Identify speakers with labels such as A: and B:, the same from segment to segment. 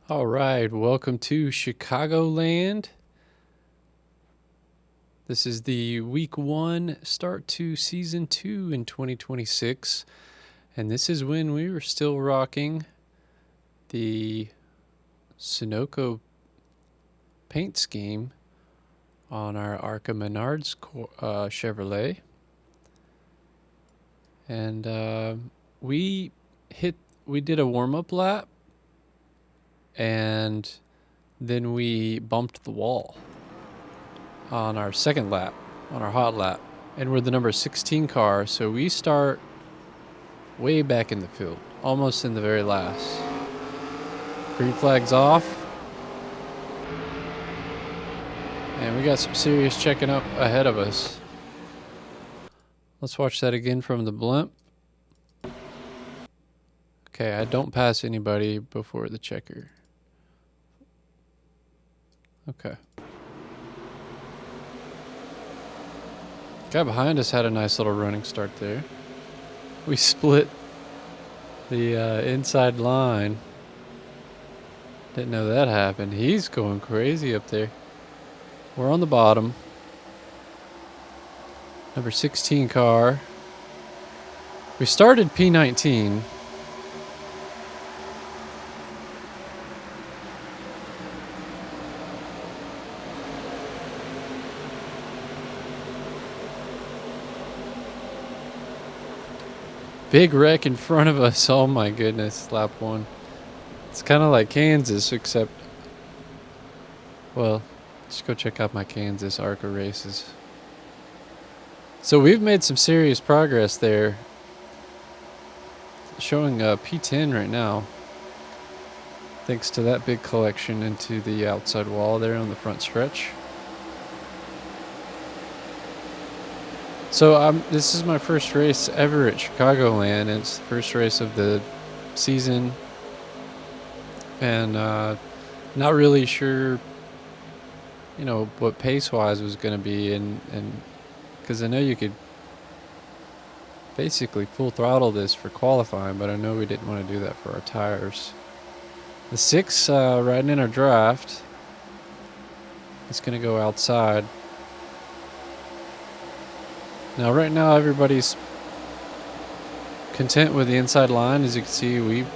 A: All right, welcome to Chicagoland. This is the week 1 start to season 2 in 2026. And this is when we were still rocking the Sunoco paint scheme on our Arca Chevrolet. And we did a warm-up lap, and then we bumped the wall on our second lap, on our hot lap, and we're the number 16 car, so we start way back in the field, almost in the very last. Green flag's off, and we got some serious checking up ahead of us. Let's watch that again from the blimp. Okay, I don't pass anybody before the checker. Okay. Guy behind us had a nice little running start there. We split the inside line. Didn't know that happened. He's going crazy up there. We're on the bottom. Number 16 car. We started P19. Big wreck in front of us. Oh my goodness, lap 1. It's kind of like Kansas, except, well, just go check out my Kansas Arca races. So we've made some serious progress there. Showing P10 right now. Thanks to that big collection into the outside wall there on the front stretch. So this is my first race ever at Chicagoland. It's the first race of the season, and not really sure, what pace-wise was going to be, and because I know you could basically full throttle this for qualifying, but I know we didn't want to do that for our tires. The 6 riding in our draft is going to go outside. Now, right now, everybody's content with the inside line. As you can see, we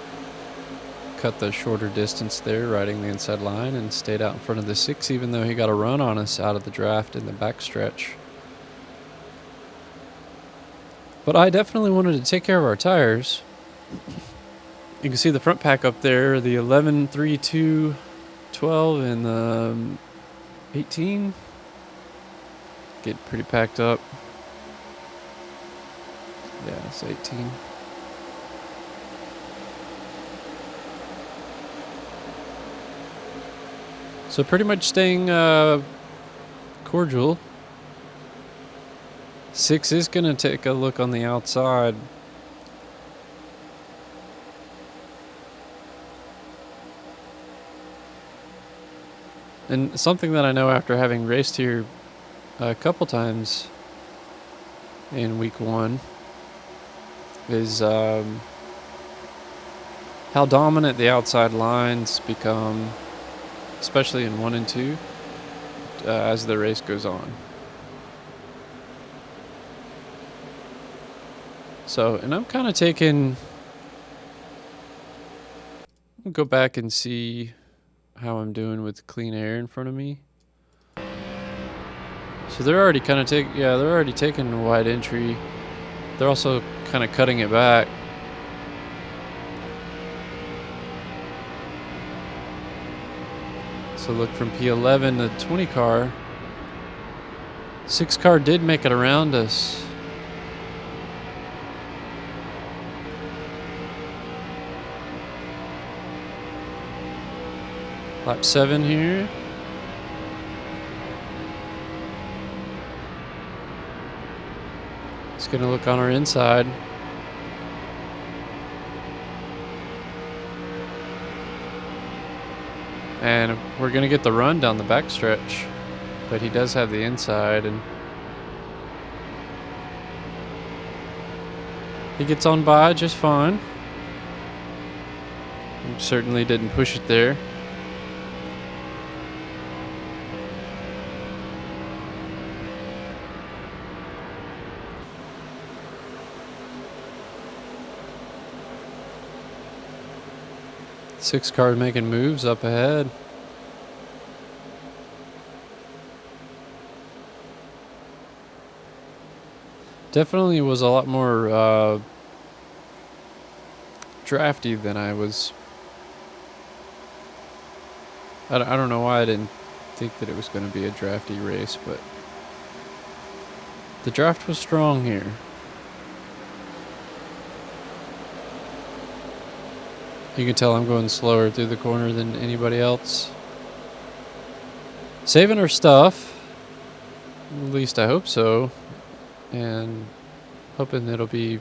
A: cut the shorter distance there, riding the inside line, and stayed out in front of the 6, even though he got a run on us out of the draft in the backstretch. But I definitely wanted to take care of our tires. You can see the front pack up there, the 11, 3, 2, 12, and the 18. Get pretty packed up. Yeah, it's 18. So pretty much staying cordial. 6 is going to take a look on the outside. And something that I know after having raced here a couple times in week 1 is how dominant the outside lines become, especially in 1 and 2, as the race goes on. So, and I'm kind of taking, I'll go back and see how I'm doing with clean air in front of me. So they're already kind of they're already taking a wide entry. They're also kind of cutting it back. So look, from P11, the 20 car. 6 car did make it around us. Lap 7 here. It's going to look on our inside. And we're going to get the run down the backstretch. But he does have the inside, and he gets on by just fine. Certainly didn't push it there. 6 cars making moves up ahead. Definitely was a lot more drafty than I was. I don't know why I didn't think that it was going to be a drafty race, but the draft was strong here. You can tell I'm going slower through the corner than anybody else. Saving our stuff. At least I hope so. And hoping it'll be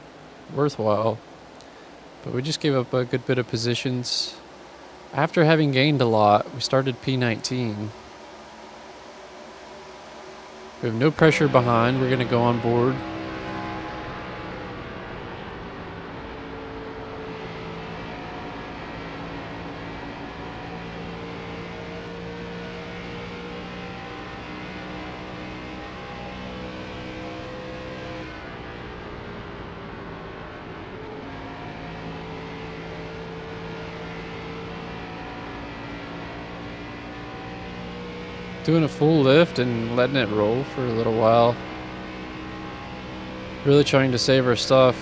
A: worthwhile. But we just gave up a good bit of positions. After having gained a lot, we started P19. We have no pressure behind. We're going to go on board. Doing a full lift and letting it roll for a little while. Really trying to save our stuff.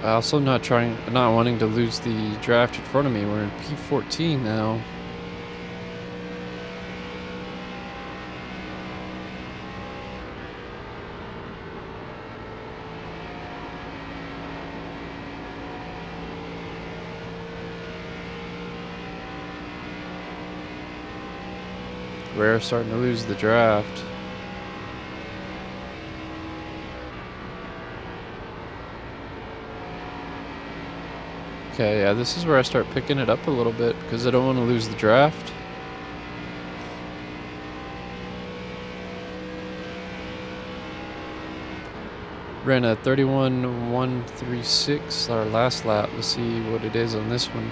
A: Also not wanting to lose the draft in front of me. We're in P14 now. We're starting to lose the draft. Okay, yeah, this is where I start picking it up a little bit because I don't want to lose the draft. Ran a 31.136 our last lap. Let's see what it is on this one.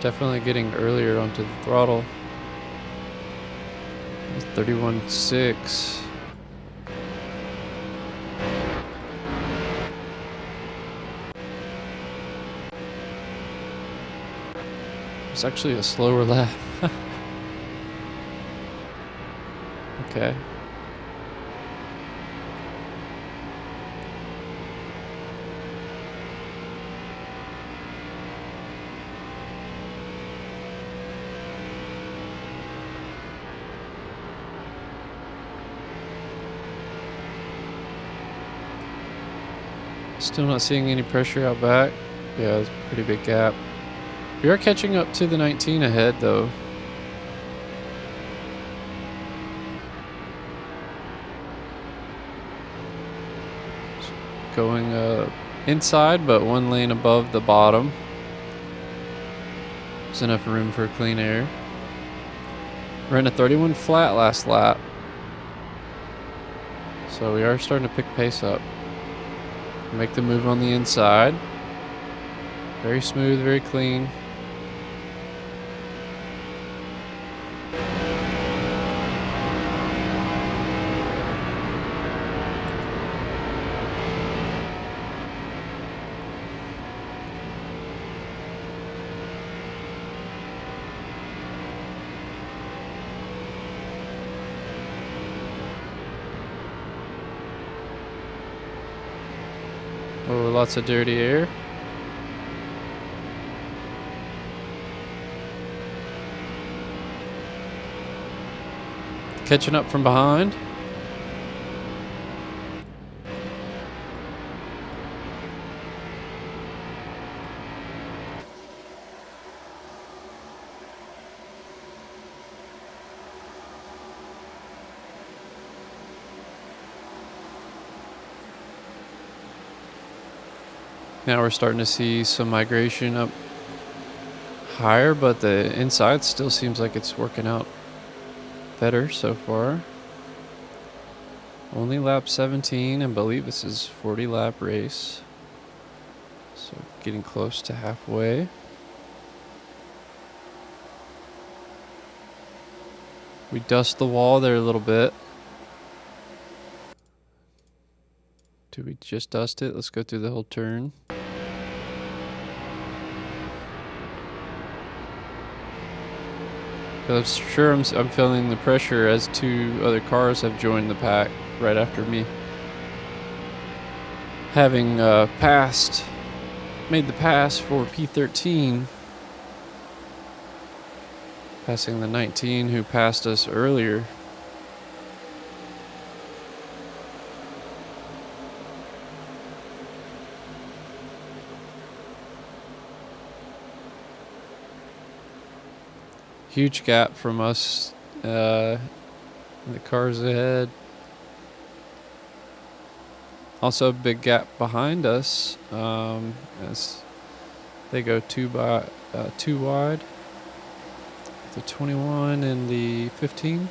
A: Definitely getting earlier onto the throttle. 31.6. It's actually a slower lap. Okay. Still not seeing any pressure out back. Yeah, it's a pretty big gap. We are catching up to the 19 ahead, though. Going inside, but 1 lane above the bottom. There's enough room for clean air. Ran a 31 flat last lap. So we are starting to pick pace up. Make the move on the inside. Very smooth, very clean. Oh, lots of dirty air. Catching up from behind. Now we're starting to see some migration up higher, but the inside still seems like it's working out better so far. Only lap 17, and believe this is 40 lap race. So getting close to halfway. We dust the wall there a little bit. Do we just dust it? Let's go through the whole turn. I'm sure I'm feeling the pressure as 2 other cars have joined the pack right after me. Having made the pass for P13, passing the 19 who passed us earlier. Huge gap from us, the cars ahead. Also a big gap behind us as they go two wide. The 21 and the 15.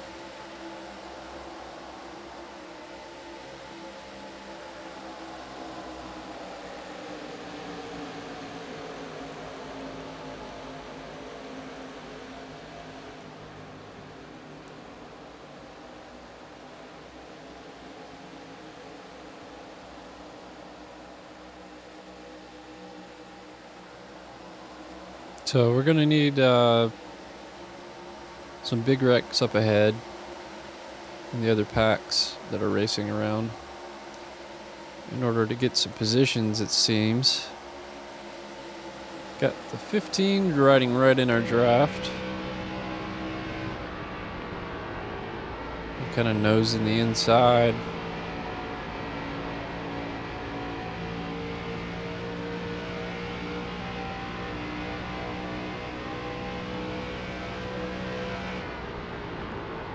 A: So we're gonna need some big wrecks up ahead and the other packs that are racing around in order to get some positions, it seems. Got the 15 riding right in our draft. Kind of nosing the inside.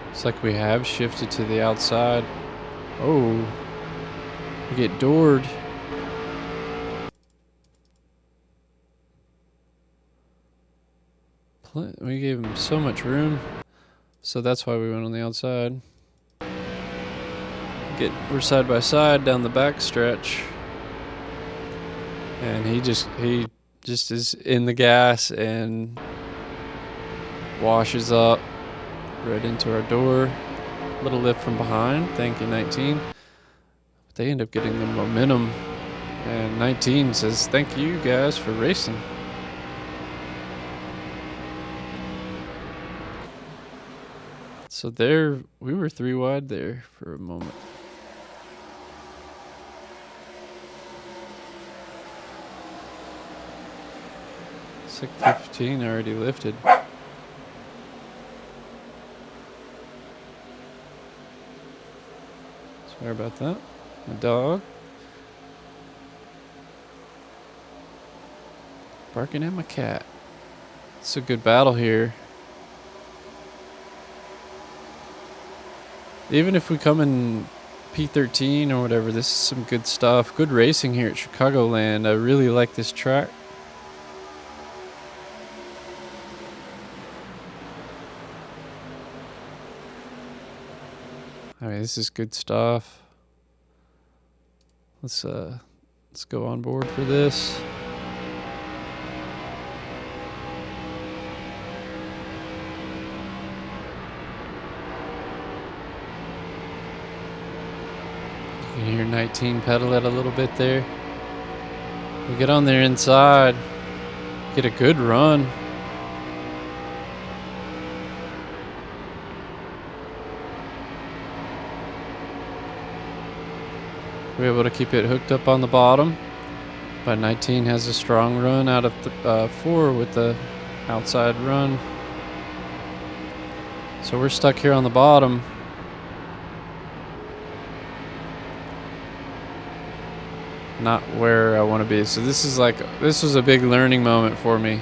A: Looks like we have shifted to the outside. Oh, we get doored. We gave him so much room, so that's why we went on the outside. We're side by side down the back stretch, and he just is in the gas and washes up right into our door. Little lift from behind. Thank you, 19. But they end up getting the momentum, and 19 says, "Thank you guys for racing." So there, we were 3 wide there for a moment. It's like 15 already lifted. Sorry about that. My dog. Barking at my cat. It's a good battle here. Even if we come in P13 or whatever, this is some good stuff. Good racing here at Chicagoland. I really like this track. I mean, this is good stuff. Let's go on board for this. You can hear 19 pedal it a little bit there. We get on there inside, get a good run. We're able to keep it hooked up on the bottom, but 19 has a strong run out of 4 with the outside run. So we're stuck here on the bottom. Not where I want to be. So this was a big learning moment for me,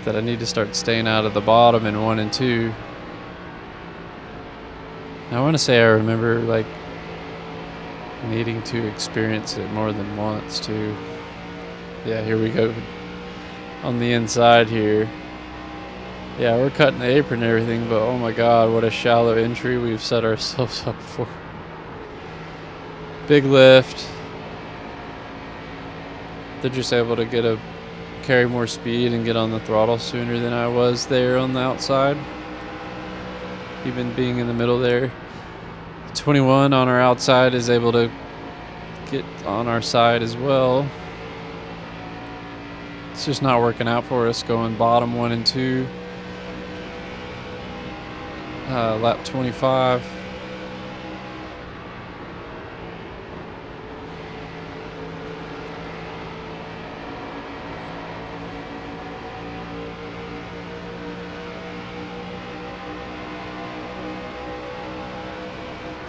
A: that I need to start staying out of the bottom in 1 and 2. I want to say I remember like needing to experience it more than once too. Yeah, here we go on the inside here. Yeah, we're cutting the apron and everything, but oh my god, what a shallow entry we've set ourselves up for. Big lift. They're just able to carry more speed and get on the throttle sooner than I was there on the outside, even being in the middle there. 21 on our outside is able to get on our side as well. It's just not working out for us going bottom 1 and 2. Lap 25.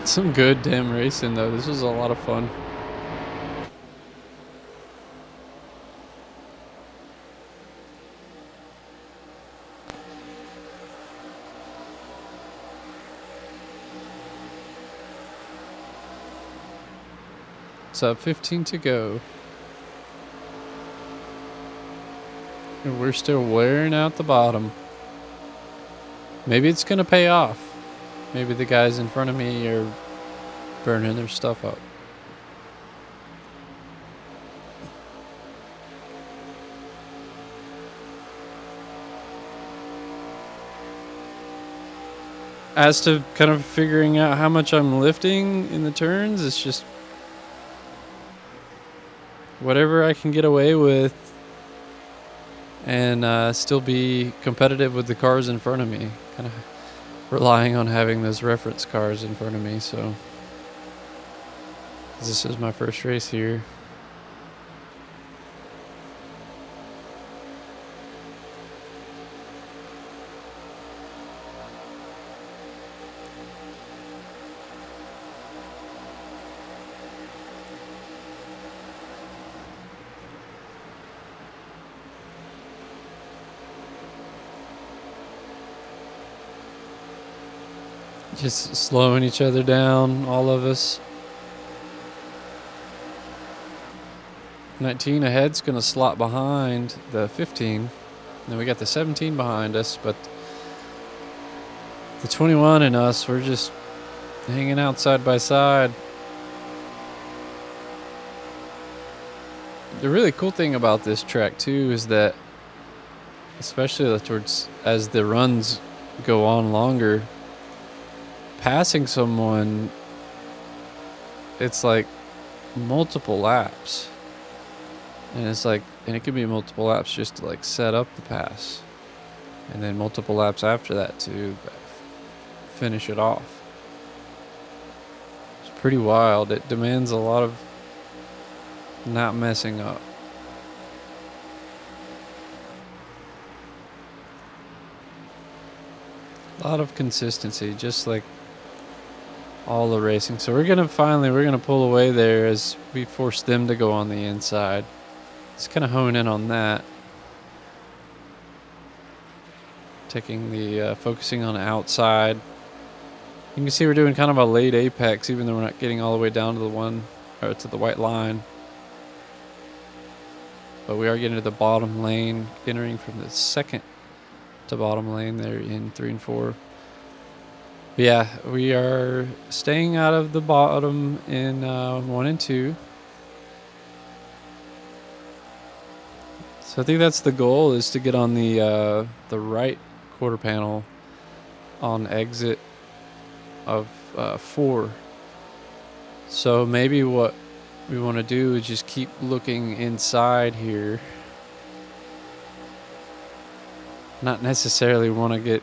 A: Some good damn racing though. This was a lot of fun. So 15 to go. And we're still wearing out the bottom. Maybe it's gonna pay off. Maybe the guys in front of me are burning their stuff up. As to kind of figuring out how much I'm lifting in the turns, it's just whatever I can get away with and still be competitive with the cars in front of me. Kind of relying on having those reference cars in front of me. So this is my first race here. Just slowing each other down, all of us. 19 ahead's gonna slot behind the 15. Then we got the 17 behind us, but the 21 and us, we're just hanging out side by side. The really cool thing about this track too is that, especially towards as the runs go on longer, passing someone, it's like multiple laps. And it's like, and it could be multiple laps just to like set up the pass. And then multiple laps after that to finish it off. It's pretty wild. It demands a lot of not messing up. A lot of consistency, just like all the racing. So we're gonna pull away there as we force them to go on the inside. Let's kind of hone in on that. Taking the focusing on the outside. You can see we're doing kind of a late apex, even though we're not getting all the way down to the white line. But we are getting to the bottom lane, entering from the second to bottom lane there in 3 and 4. But yeah, we are staying out of the bottom in 1 and 2. So I think that's the goal, is to get on the right quarter panel on exit of 4. So maybe what we want to do is just keep looking inside here. Not necessarily want to get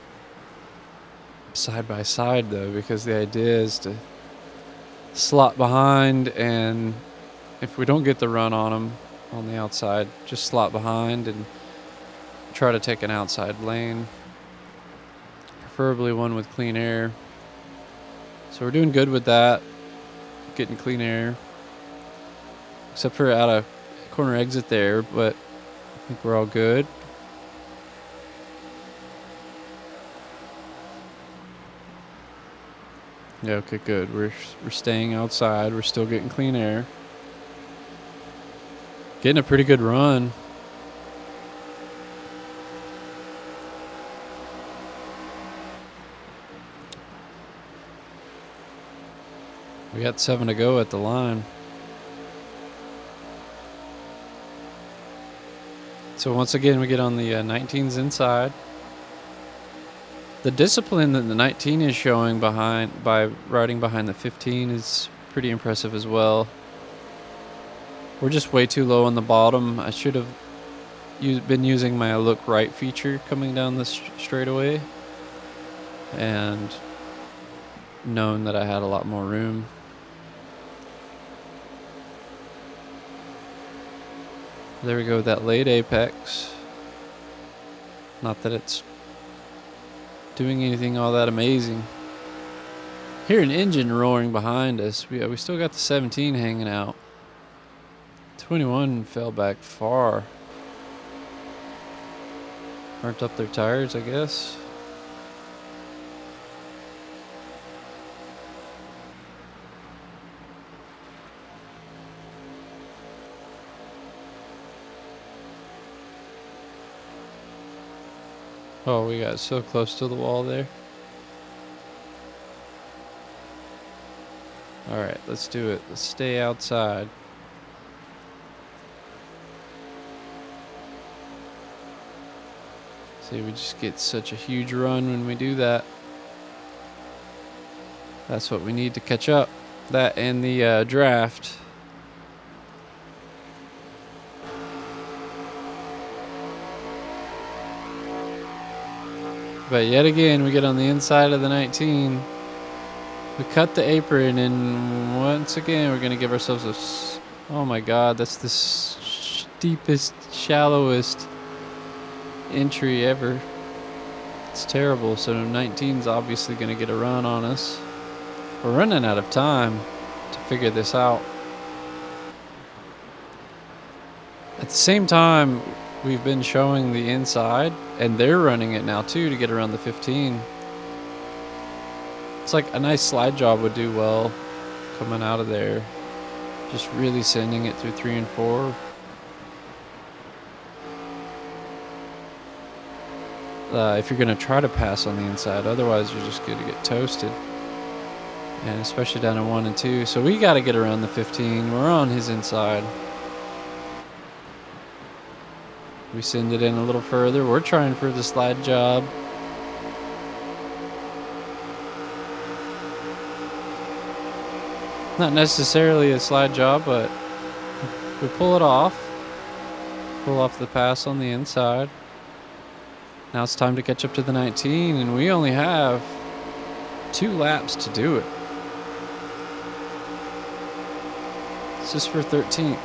A: side by side though, because the idea is to slot behind, and if we don't get the run on them on the outside, just slot behind and try to take an outside lane, preferably one with clean air. So we're doing good with that, getting clean air, except for out of corner exit there, but I think we're all good. Yeah, okay, good. We're staying outside. We're still getting clean air. Getting a pretty good run. We got 7 to go at the line. So once again, we get on the 19s inside. The discipline that the 19 is showing by riding behind the 15 is pretty impressive as well. We're just way too low on the bottom. I should have been using my look right feature coming down this straightaway and known that I had a lot more room. There we go with that late apex. Not that it's doing anything all that amazing. Hear an engine roaring behind us. We still got the 17 hanging out. 21 fell back far. Burnt up their tires, I guess. Oh, we got so close to the wall there. Alright, let's do it. Let's stay outside. See, we just get such a huge run when we do that. That's what we need to catch up. That and the draft. But yet again, we get on the inside of the 19. We cut the apron, and once again, we're going to give ourselves a... Oh my god, that's the steepest, shallowest entry ever. It's terrible. So 19's obviously going to get a run on us. We're running out of time to figure this out. At the same time, we've been showing the inside, and they're running it now too to get around the 15. It's like a nice slide job would do well coming out of there. Just really sending it through 3 and 4. If you're going to try to pass on the inside, otherwise you're just going to get toasted. And especially down in 1 and 2. So we got to get around the 15. We're on his inside. We send it in a little further. We're trying for the slide job. Not necessarily a slide job, but we pull it off. Pull off the pass on the inside. Now it's time to catch up to the 19, and we only have 2 laps to do it. It's just for 13th.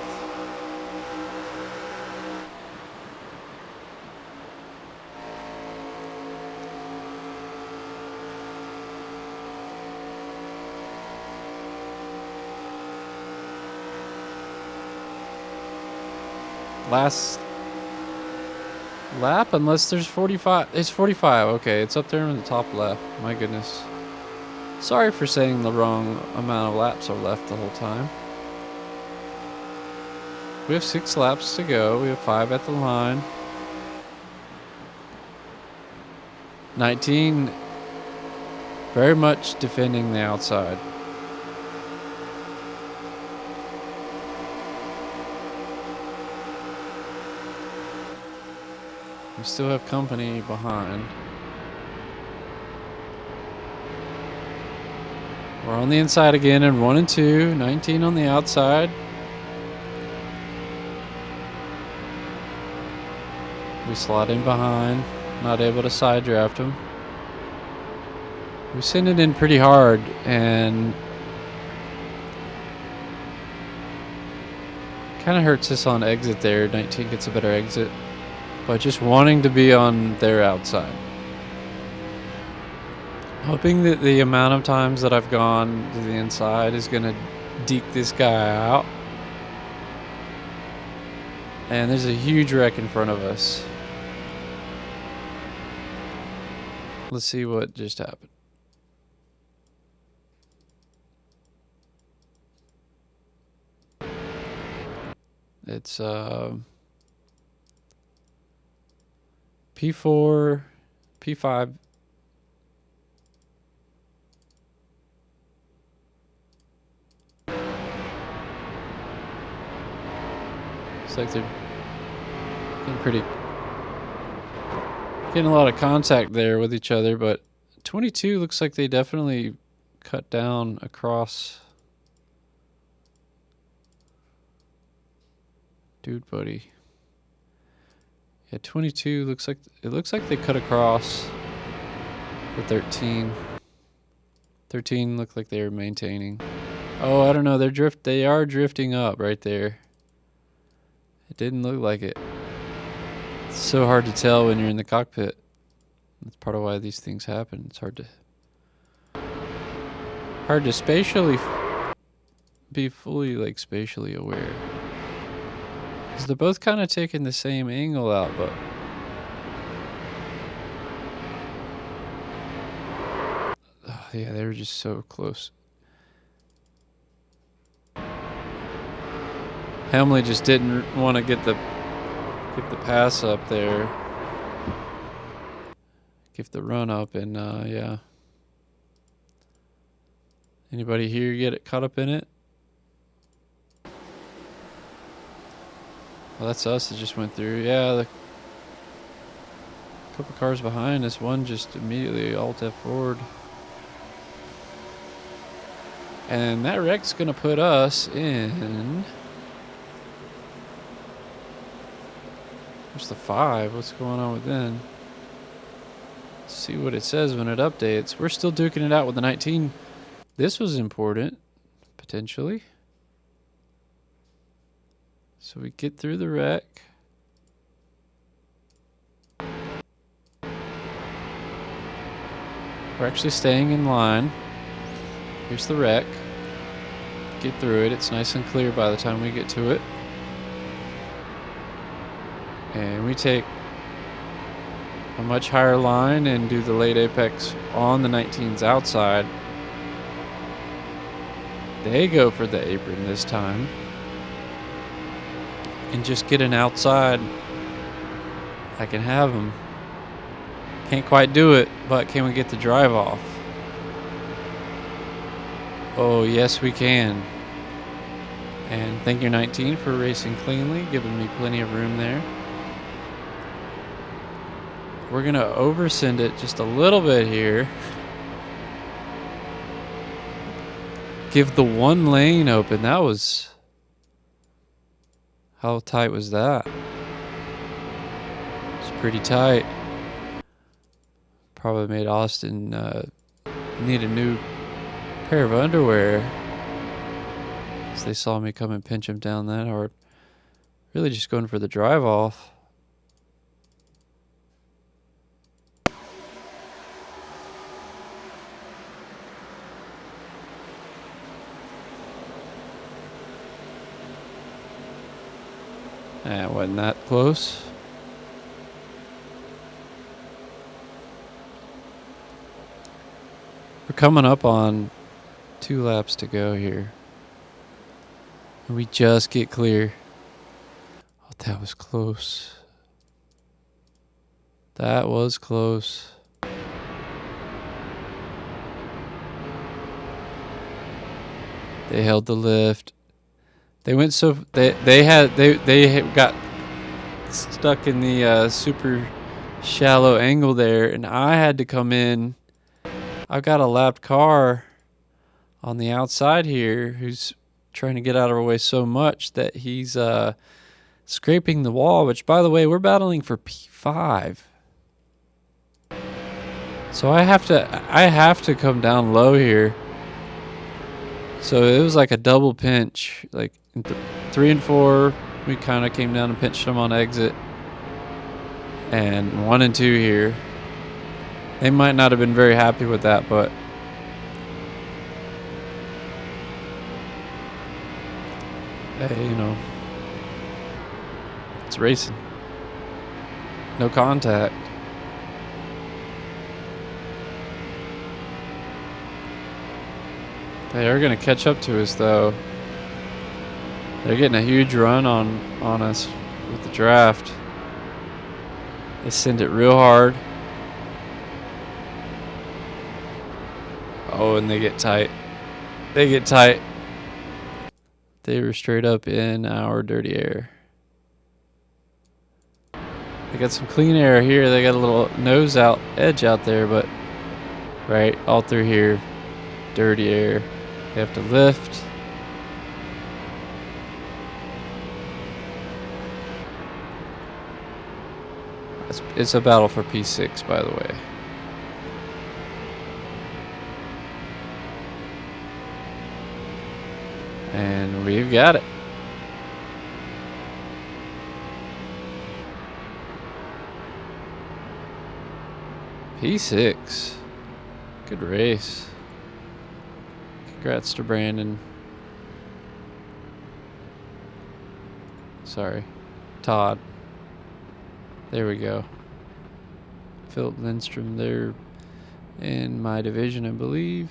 A: Last lap, unless there's 45. It's 45. Okay, it's up there in the top left. My goodness. Sorry for saying the wrong amount of laps are left the whole time. We have 6 laps to go. We have 5 at the line. 19 very much defending the outside. We still have company behind. We're on the inside again in 1 and 2. 19 on the outside. We slot in behind. Not able to side draft him. We send it in pretty hard, and kind of hurts us on exit there. 19 gets a better exit. But just wanting to be on their outside. Hoping that the amount of times that I've gone to the inside is going to deke this guy out. And there's a huge wreck in front of us. Let's see what just happened. It's P4, P5. Looks like they're getting a lot of contact there with each other, but 22 looks like they definitely cut down across. Dude, buddy. Yeah, 22 looks like they cut across the 13. 13 looked like they were maintaining. Oh, I don't know. They are drifting up right there. It didn't look like it. It's so hard to tell when you're in the cockpit. That's part of why these things happen. It's hard to spatially be fully like spatially aware. Because they're both kind of taking the same angle out, but oh, yeah, they were just so close. Hemley just didn't want to get the pass up there. Give the run up, and yeah. Anybody here get it caught up in it? Well, that's us that just went through. Yeah, the couple cars behind us. One just immediately alt F forward. And that wreck's gonna put us in. Where's the 5? What's going on with then? Let's see what it says when it updates. We're still duking it out with the 19. This was important, potentially. So we get through the wreck. We're actually staying in line. Here's the wreck. Get through it. It's nice and clear by the time we get to it. And we take a much higher line and do the late apex on the 19's outside. They go for the apron this time. And just get an outside. I can have them. Can't quite do it, but can we get the drive off? Oh, yes, we can. And thank you, 19, for racing cleanly, giving me plenty of room there. We're going to oversend it just a little bit here. Give the one lane open. That was... How tight was that? It's pretty tight. Probably made Austin need a new pair of underwear. As they saw me come and pinch him down that hard. Really just going for the drive off. It wasn't that close. We're coming up on 2 laps to go here. And we just get clear. Oh, that was close. That was close. They held the lift. They went so they got stuck in the super shallow angle there, and I had to come in. I've got a lapped car on the outside here who's trying to get out of our way so much that he's scraping the wall, which, by the way, we're battling for P5. So I have to come down low here. So it was like a double pinch. Like 3 and 4, we kind of came down and pinched them on exit. And 1 and 2 here. They might not have been very happy with that, but hey, you know, it's racing. No contact. They are going to catch up to us, though. They're getting a huge run on us with the draft. They send it real hard. Oh, and they get tight. They get tight. They were straight up in our dirty air. They got some clean air here. They got a little nose out, edge out there, but right all through here, dirty air. They have to lift. It's a battle for P6, by the way. And we've got it. P6. Good race. Congrats to Brandon. Sorry. Todd. There we go. Philip Lindstrom there in my division, I believe.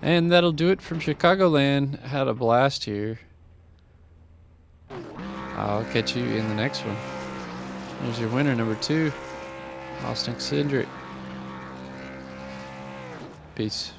A: And that'll do it from Chicagoland. Had a blast here. I'll catch you in the next one. There's your winner, number 2. Austin Cindric. Peace.